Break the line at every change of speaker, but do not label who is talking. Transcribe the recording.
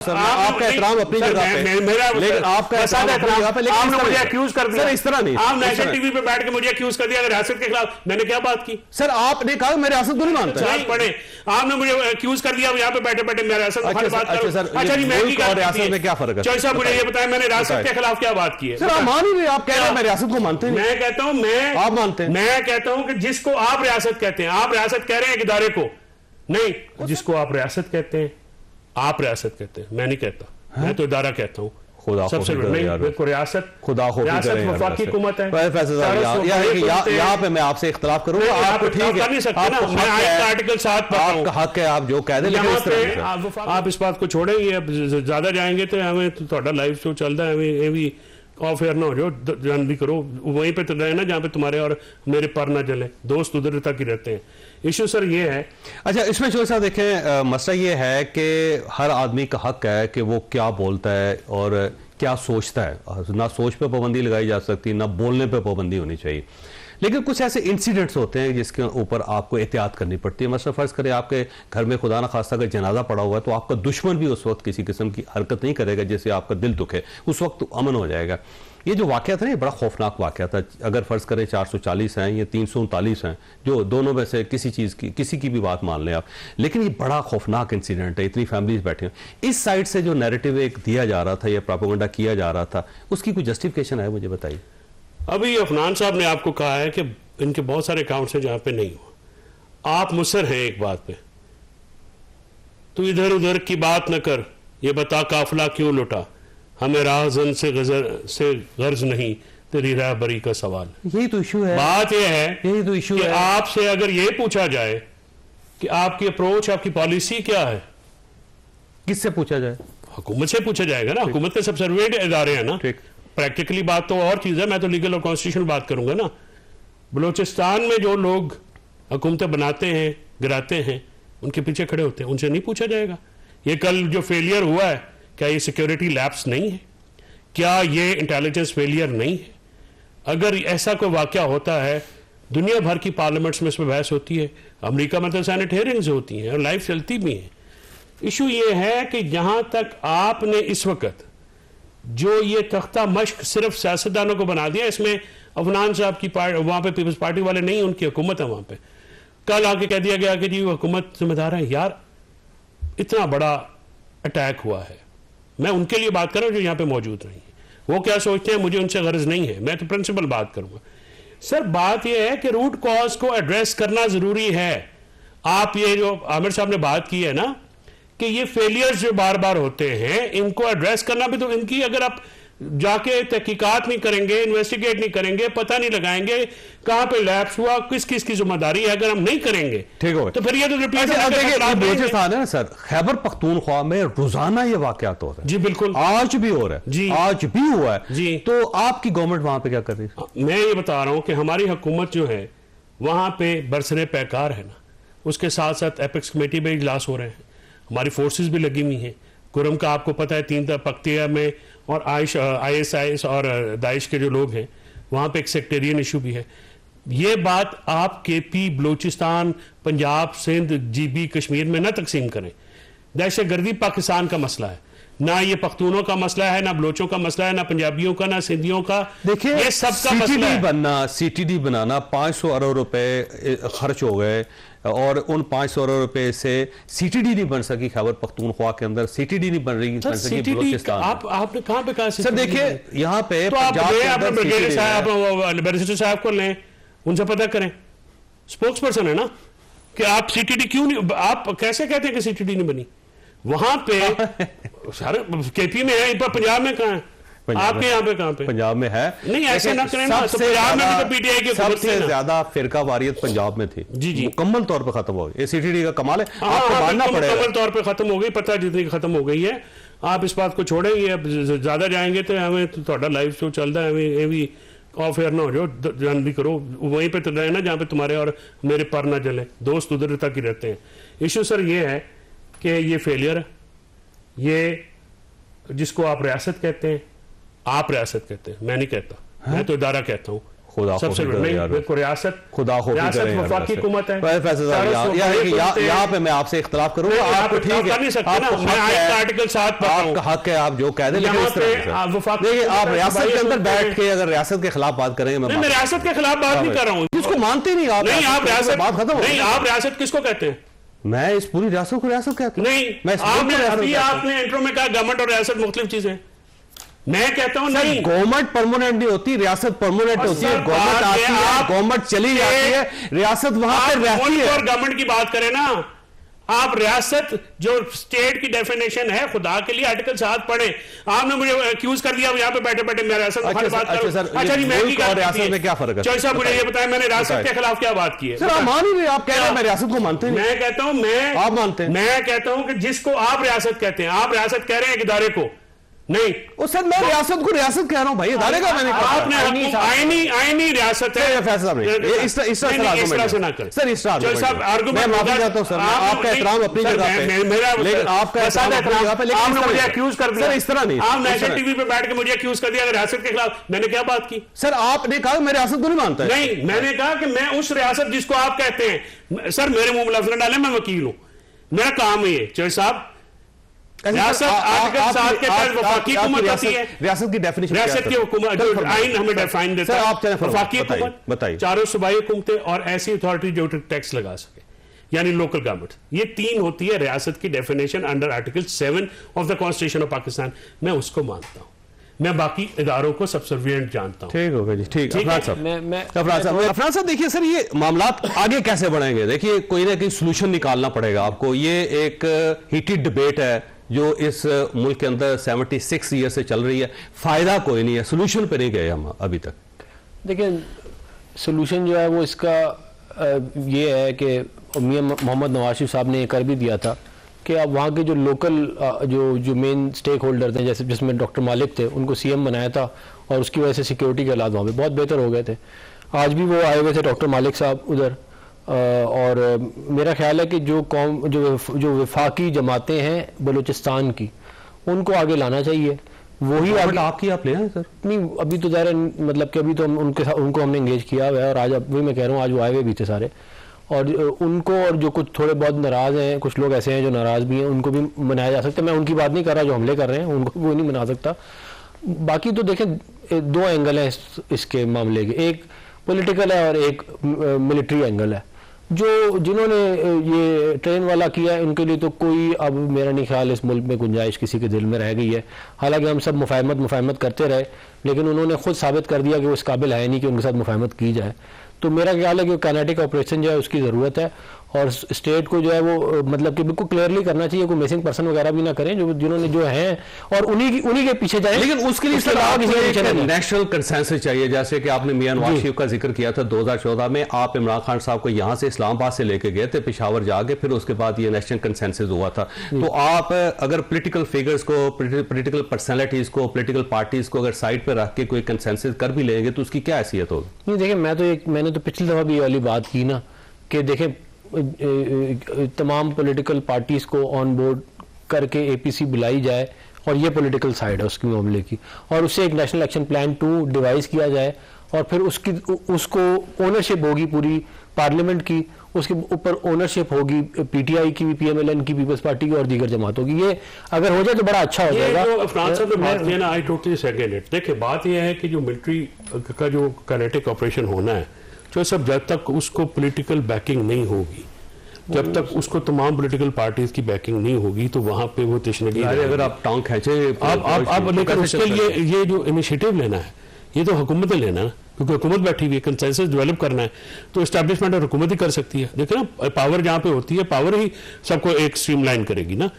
Sir आपका एहतराम अपनी जगह पे, लेकिन आपका एहतराम अपनी जगह पे, लेकिन
आपने मुझे एक्यूज कर दिया।
सर इस तरह नहीं,
आप नेशनल टीवी पे बैठ के मुझे एक्यूज कर दिया रियासत के खिलाफ। मैंने क्या बात की?
सर आपने कहा मैं रियासत को नहीं मानता।
पढ़े आपने मुझे एक्यूज कर दिया यहाँ पे बैठे बैठे मैं रियासत की बात करूं। अच्छा जी, मैं
रियासत में क्या फर्क है?
चौधरी साहब मुझे ये बताया मैंने रियासत के खिलाफ क्या बात की है?
सर आप मान ही नहीं, आप कह रहे हैं मैं रियासत को मानते हैं।
मैं कहता हूं
आप मानते हैं।
मैं कहता हूं कि जिसको आप रियासत कहते हैं, आप रियासत कह रहे हैं इदारे को नहीं, जिसको आप रियासत कहते हैं आप रियासत कहते हैं, मैं नहीं कहता, मैं तो इदारा कहता हूँ।
खुदा
सबसे नहीं रियासत,
खुदा
वफाकी हुकूमत है।
यहाँ पे मैं आपसे इख्तलाफ करूंगा, आपको ठीक है,
आर्टिकल 7
आपका हक है, आप जो कह दें।
आप इस बात को छोड़ें, ये ज्यादा जाएंगे तो हमें थोड़ा लाइव शो चलता है, हमें भी ऑफ एयर ना हो जाओ, जल्दी करो, वहीं पे तो रहे ना जहाँ पे तुम्हारे और मेरे पर ना जले, दोस्त उधर तक ही रहते हैं। इशू सर ये है।
अच्छा, इसमें जो साहब देखें, मसला ये है कि हर आदमी का हक है कि वो क्या बोलता है और क्या सोचता है। ना सोच पे पाबंदी लगाई जा सकती, ना बोलने पे पाबंदी होनी चाहिए, लेकिन कुछ ऐसे इंसिडेंट्स होते हैं जिसके ऊपर आपको एहतियात करनी पड़ती है। मतलब फर्ज करें आपके घर में खुदा ना खास्ता अगर जनाजा पड़ा हुआ है, तो आपका दुश्मन भी उस वक्त किसी किस्म की हरकत नहीं करेगा जिससे आपका दिल दुखे, उस वक्त अमन हो जाएगा। ये जो वाक़या था ना, ये बड़ा खौफनाक वाक़या था। अगर फ़र्ज़ करें 440 हैं या 339 हैं, जो दोनों में से किसी चीज़ की, किसी की भी बात मान लें आप, लेकिन ये बड़ा खौफनाक इंसिडेंट है। इतनी फैमिलीज बैठी हैं, इस साइड से जो नैरेटिव एक दिया जा रहा था या प्रोपेगेंडा किया जा रहा था, उसकी कोई जस्टिफिकेशन है? मुझे बताइए।
अभी अफनान साहब ने आपको कहा है कि इनके बहुत सारे अकाउंट्स हैं जहां पे नहीं हुआ। आप मुसर हैं एक बात पे, तू इधर उधर की बात न कर, ये बता काफिला क्यों लुटा, हमें राहजन से गर्ज नहीं, तेरी राहबरी का सवाल।
यही तो इशू है।
बात यह है,
यही तो इशू है।
आपसे अगर ये पूछा जाए कि आपकी अप्रोच, आपकी पॉलिसी क्या है,
किससे पूछा जाए?
हुकूमत से पूछा जाएगा ना। हुकूमत के सब सर्वेंट इदारे हैं ना। प्रैक्टिकली बात तो और चीज है, मैं तो लीगल और कॉन्स्टिट्यूशनल बात करूंगा ना। बलूचिस्तान में जो लोग हुकूमतें बनाते हैं, गिराते हैं, उनके पीछे खड़े होते हैं, उनसे नहीं पूछा जाएगा। ये कल जो फेलियर हुआ है, क्या ये सिक्योरिटी लैप्स नहीं है? क्या ये इंटेलिजेंस फेलियर नहीं है? अगर ऐसा कोई वाकया होता है, दुनिया भर की पार्लियामेंट्स में इसमें बहस होती है, अमेरिका में तो सेनेट हियरिंग्स होती हैं और लाइव चलती भी हैं। इशू ये है कि जहां तक आपने इस वक्त जो ये तख्ता मश्क सिर्फ सियासतदानों को बना दिया, इसमें अफनान साहब की वहां पे पीपल्स पार्टी वाले नहीं, उनकी हुकूमत है वहां पे। कल आके कह दिया गया कि जी हुकूमत जिम्मेदार है। यार इतना बड़ा अटैक हुआ है, मैं उनके लिए बात कर रहा हूं जो यहाँ पे मौजूद नहीं है। वो क्या सोचते हैं, मुझे उनसे गर्ज नहीं है, मैं तो प्रिंसिपल बात करूंगा। सर बात यह है कि रूट कॉज को एड्रेस करना जरूरी है। आप ये जो आमिर साहब ने बात की है ना कि ये फेलियर्स जो बार बार होते हैं, इनको एड्रेस करना भी, तो इनकी अगर आप जाके तहकीकात नहीं करेंगे, इन्वेस्टिगेट नहीं करेंगे, पता नहीं लगाएंगे कहां पे लैप्स हुआ, किस किस की जिम्मेदारी है, अगर हम नहीं करेंगे
ठीक हो
तो फिर ये तो रिपीट
बलूचिस्तान है ना सर, खैबर पख्तूनख्वा में रोजाना ये वाकयात हो रहे हैं।
जी बिल्कुल,
आज भी हो रहा है जी, आज भी हुआ है
जी।
तो आपकी गवर्नमेंट वहां पे क्या कर रही है?
मैं ये बता रहा हूं कि हमारी हुकूमत जो है वहां पे बरसरे पैकार है ना, उसके साथ साथ एपेक्स कमेटी में इजलास हो रहे हैं, हमारी फोर्सेस भी लगी हुई हैं। कुरम का आपको पता है 3 पख्तिया में, और ISIS और दाइश के जो लोग हैं वहाँ पे एक सेक्टेरियन इशू भी है। ये बात आप KP, बलूचिस्तान, पंजाब, सिंध, GB, कश्मीर में ना तकसीम करें। दहशतगर्दी पाकिस्तान का मसला है, ना ये पख्तूनों का मसला है, ना बलोचों का मसला है, ना पंजाबियों का, ना सिंधियों का।
देखिए
ये सबका मसला है।
बनना, CTD बनाना 500 अरब रुपए खर्च हो गए, और उन 500 अरब रुपए से CTD नहीं बन सकी। खैबर पख्तूनख्वा के अंदर CTD नहीं बन सकी बलूचिस्तान।
आपने कहां पे कहा?
सर देखिए यहाँ पे
तो आप ब्रिगेडियर साहब, बैरिस्टर साहब को लें, उनसे पता करें, स्पोक्स पर्सन है ना, कि आप CTD क्यों नहीं, आप कैसे कहते हैं कि CTD नहीं बनी? वहां पे सर KP में है, पंजाब में कहां है? आपके यहाँ पे कहां पे?
पंजाब में है।
नहीं ऐसे ना करें ना, तो पंजाब में भी तो PTI की
सबसे ज्यादा फिरका वारियत पंजाब में थी। जी जी, मुकम्मल तौर पे खत्म हो गई। CTD का कमाल है, आपको मानना पड़ेगा।
मुकम्मल तौर पे खत्म हो गई, पता जितनी खत्म हो गई है। आप इस बात को छोड़ें, ये ज्यादा जाएंगे तो हमें थोड़ा लाइव शो चलता है, हमें भी ऑफ एयर ना हो जाओ, जल्दी करो, वहीं पे तो रहे ना जहाँ पे तुम्हारे और मेरे पर ना जले, दोस्त उधर तक ही रहते हैं। इशू सर ये है कि ये फेलियर है, ये जिसको आप रियासत कहते हैं आप रियासत कहते हैं, मैं नहीं कहता, मैं तो इदारा कहता हूँ।
खुदा
सबसे रियासत
खुदा
वफाकी हुकूमत है।
यहाँ पे मैं आपसे इख्तलाफ करूंगा, आपको ठीक है,
आर्टिकल 7
आपका हक है, आप जो कह दें, लेकिन देखिए आप रियासत के अंदर बैठ के अगर रियासत के खिलाफ बात करेंगे, मैं
रियासत के खिलाफ बात नहीं कर रहा हूँ,
जिसको मानते नहीं आप,
नहीं आप रियासत,
बात खत्म,
नहीं आप रियासत किसको कहते हैं?
मैं इस पूरी रियासत को रियासत कहता हूं।
नहीं,
मैं
आपने इंट्रो में कहा गवर्नमेंट और रियासत मुख्तलिफ चीजें, मैं कहता हूं नहीं,
गवर्नमेंट परमानेंट नहीं होती, रियासत परमानेंट होती है। गवर्नमेंट आती है, गवर्नमेंट चली जाती है, रियासत वहां पर रहती है।
और गवर्नमेंट की बात करें ना, आप रियासत जो स्टेट की डेफिनेशन है, खुदा के लिए आर्टिकल 7 पढ़े। आपने मुझे एक्यूज कर दिया यहाँ पे बैठे बैठे मैं रियासत बात करूं। अच्छा जी, मैं
रियासत में क्या फर्क है?
चौधरी साहब मुझे ये बताया मैंने रियासत के खिलाफ क्या बात की है?
सर आप मान ही नहीं, आप कह रहे हैं मैं रियासत को मानते हैं।
मैं कहता हूं,
आप मानते हैं,
मैं कहता हूं कि जिसको आप रियासत कहते हैं, आप रियासत कह रहे हैं एक इदारे को, नहीं
ओ सर मैं रियासत को रियासत कह रहा हूं भाई, इदारे का मैंने कहा।
आपने आईनी रियासत है,
फैसला नहीं इस तरह से ना करें सर, इस तरह मैं माफी चाहता हूं सर, आपका एहतराम अपनी जगह पे, लेकिन आपका एहतराम अपनी जगह पे, लेकिन
आपने मुझे एक्यूज कर दिया
सर, इस तरह नहीं।
आप नेशनल टीवी पे बैठ के मुझे एक्यूज कर दिया रियासत के खिलाफ, मैंने क्या बात की?
सर आपने कहा मैं रियासत को नहीं मानता।
नहीं, मैंने कहा कि मैं उस रियासत जिसको आप कहते हैं, सर मेरे मुंह में लफ्ज न डाले, मैं वकील हूं, मेरा काम है ये। चौधरी साहब रियासत आर्टिकल 7 के तहत वफाकी हुकूमत आती है,
रियासत की डेफिनेशन,
रियासत की हुकूमत जो आइन हमें डिफाइन देता है, वफाकी हुकूमत,
बताइए,
चारों सूबाई हुकूमतें और ऐसी अथॉरिटी जो टैक्स लगा सके, यानी लोकल गवर्नमेंट, ये 3 होती है रियासत की definition under article 7 of the constitution of Pakistan. मैं उसको मानता हूं, मैं बाकी इदारों को सबसर्विएंट जानता हूं।
ठीक होगा जी, ठीक। अफराज साहब देखिए सर, ये मामला आगे कैसे बढ़ेंगे? देखिए कोई ना कोई सोल्यूशन निकालना पड़ेगा आपको। ये एक हीटेड डिबेट है जो इस मुल्क के अंदर 76 ईयर से चल रही है, फायदा कोई नहीं है, सोल्यूशन पे नहीं गए हम अभी तक।
देखिए सोल्यूशन जो है वो इसका ये है कि मियां मोहम्मद नवाज शरीफ साहब ने ये कर भी दिया था कि अब वहाँ के जो लोकल जो मेन स्टेक होल्डर थे, जैसे जिसमें डॉक्टर मालिक थे, उनको सीएम बनाया था और उसकी वजह से सिक्योरिटी के हालात वहाँ पे बहुत बेहतर हो गए थे। आज भी वो आए हुए थे डॉक्टर मालिक साहब उधर, और मेरा ख्याल है कि जो वफाकी जमातें हैं बलूचिस्तान की, उनको आगे लाना चाहिए। वही
आपकी आप ले आए सर?
नहीं, अभी तो ज़ाहिर मतलब कि अभी तो हम उनको हमने इंगेज किया हुआ है, और आज वही मैं कह रहा हूँ, आज वो आए हुए भी थे सारे, और उनको, और जो कुछ थोड़े बहुत नाराज़ हैं, कुछ लोग ऐसे हैं जो नाराज़ भी हैं, उनको भी मनाया जा सकता है। मैं उनकी बात नहीं कर रहा जो हमले कर रहे हैं, उनको वो नहीं मना सकता। बाकी तो देखें 2 एंगल है इसके मामले के, एक पॉलिटिकल है और एक मिलिट्री एंगल है। जो जिन्होंने ये ट्रेन वाला किया है उनके लिए तो कोई अब मेरा नहीं ख्याल इस मुल्क में गुंजाइश किसी के दिल में रह गई है। हालांकि हम सब मुफाहमत करते रहे, लेकिन उन्होंने खुद साबित कर दिया कि वो इस काबिल है नहीं कि उनके साथ मुफाहमत की जाए। तो मेरा ख्याल है कि काइनेटिक ऑपरेशन जो है उसकी ज़रूरत है, और स्टेट को जो है वो मतलब कि बिल्कुल क्लियरली करना चाहिए, कोई मिसिंग पर्सन वगैरह भी ना करें, जिन्होंने जो हैं, और उन्हीं के पीछे जाएं।
लेकिन उसके लिए नेशनल कंसेंसस चाहिए, जैसे कि आपने मियां नवाज शरीफ का जिक्र किया था। 2014 में आप इमरान खान साहब को यहां से इस्लामाबाद से लेके गए थे पेशावर जाके, फिर उसके बाद ये नेशनल कंसेंसस हुआ था। तो आप अगर पॉलिटिकल फिगर्स को, पॉलिटिकल पर्सनैलिटीज को, पॉलिटिकल पार्टीज को अगर साइड पर रख के कोई कंसेंसस कर भी लेंगे तो उसकी क्या हैसियत होगी?
नहीं देखिए, मैंने तो पिछली दफा भी ये वाली बात की ना कि देखें तमाम पॉलिटिकल पार्टीज को ऑन बोर्ड करके एपीसी बुलाई जाए, और ये पॉलिटिकल साइड है उसकी मामले की, और उससे एक नेशनल एक्शन प्लान 2 डिवाइस किया जाए, और फिर उसको ओनरशिप होगी पूरी पार्लियामेंट की, उसके ऊपर ओनरशिप होगी पीटीआई की भी, पीएमएलएन की, पीपल्स पार्टी की और दीगर जमातों की। ये अगर हो जाए तो बड़ा अच्छा हो जाएगा।
I totally second it. देखिए बात यह है कि जो मिलिट्री का जो काइनेटिक ऑपरेशन होना है, जो सब जब तक उसको पॉलिटिकल बैकिंग नहीं होगी, जब तक उसको तमाम पॉलिटिकल पार्टीज की बैकिंग नहीं होगी, तो वहां पे वो तशनगी,
अगर आप टांग खींचे
आप लेकिन उसके लिए ये जो इनिशिएटिव लेना है ये तो हुकूमत लेना है, क्योंकि हुकूमत बैठी हुई है, कंसेंसस डेवलप करना है, तो एस्टैब्लिशमेंट और हुकूमत ही कर सकती है। देखो ना, पावर जहां पे होती है, पावर ही सबको एक स्ट्रीमलाइन करेगी ना।